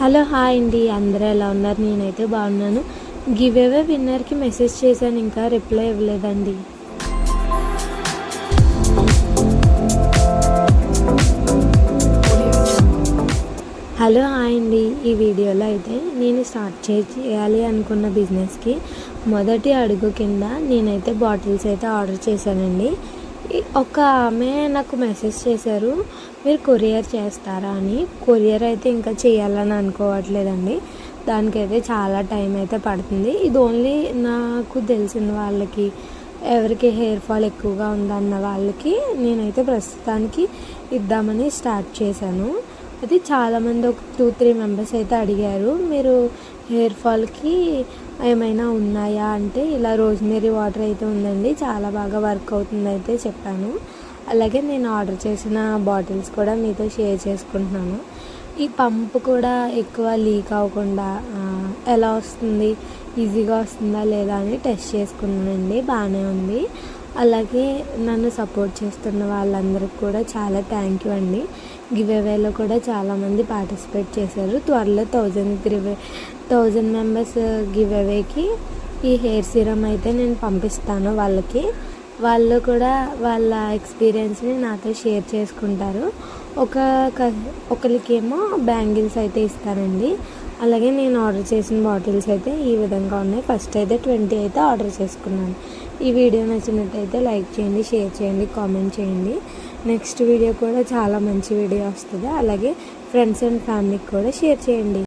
Hello hi అండి, అందరూ ఎలా ఉన్నారు? నేనైతే బాగున్నాను. గివ్ అవే విన్నర్కి మెసేజ్ చేశాను, ఇంకా రిప్లై ఇవ్వలేదండి. హలో హాయ్ అండి, ఈ వీడియోలో అయితే నేను స్టార్ట్ చేయాలి అనుకున్న బిజినెస్కి మొదటి అడుగు కింద నేనైతే బాటిల్స్ అయితే ఆర్డర్ చేశానండి. ఒక ఆమె నాకు మెసేజ్ చేశారు, మీరు కొరియర్ చేస్తారా అని. కొరియర్ అయితే ఇంకా చేయాలని అనుకోవట్లేదండి, దానికైతే చాలా టైం అయితే పడుతుంది. ఇది ఓన్లీ నాకు తెలిసిన వాళ్ళకి, ఎవరికి హెయిర్ ఫాల్ ఎక్కువగా ఉందన్న వాళ్ళకి నేనైతే ప్రస్తుతానికి ఇద్దామని స్టార్ట్ చేశాను. అది చాలామంది ఒక 2-3 మెంబర్స్ అయితే అడిగారు, మీరు హెయిర్ ఫాల్కి ఏమైనా ఉన్నాయా అంటే, ఇలా రోజ్మెరీ వాటర్ అయితే ఉందండి, చాలా బాగా వర్క్ అవుతుంది అయితే చెప్పాను. అలాగే నేను ఆర్డర్ చేసిన బాటిల్స్ కూడా మీతో షేర్ చేసుకుంటున్నాను. ఈ పంపు కూడా ఎక్కువ లీక్ అవ్వకుండా ఎలా వస్తుంది, ఈజీగా వస్తుందా లేదా అని టెస్ట్ చేసుకున్నానండి, బాగానే ఉంది. అలాగే నన్ను సపోర్ట్ చేస్తున్న వాళ్ళందరికీ కూడా చాలా థ్యాంక్ యూ అండి. గివ్ అవేలో కూడా చాలామంది పార్టిసిపేట్ చేశారు. త్వరలో 1000 మెంబర్స్ గివ్ అవేకి ఈ హెయిర్ సీరమ్ అయితే నేను పంపిస్తాను వాళ్ళకి. వాళ్ళు కూడా వాళ్ళ ఎక్స్పీరియన్స్ని నాతో షేర్ చేసుకుంటారు. ఒకరికేమో బ్యాంగిల్స్ అయితే ఇస్తానండి. అలాగే నేను ఆర్డర్ చేసిన బాటిల్స్ అయితే ఈ విధంగా ఉన్నాయి. ఫస్ట్ అయితే 20 అయితే ఆర్డర్ చేసుకున్నాను. ఈ వీడియో నచ్చినట్టయితే లైక్ చేయండి, షేర్ చేయండి, కామెంట్ చేయండి. నెక్స్ట్ వీడియో కూడా చాలా మంచి వీడియో వస్తుంది. అలాగే ఫ్రెండ్స్ అండ్ ఫ్యామిలీకి కూడా షేర్ చేయండి.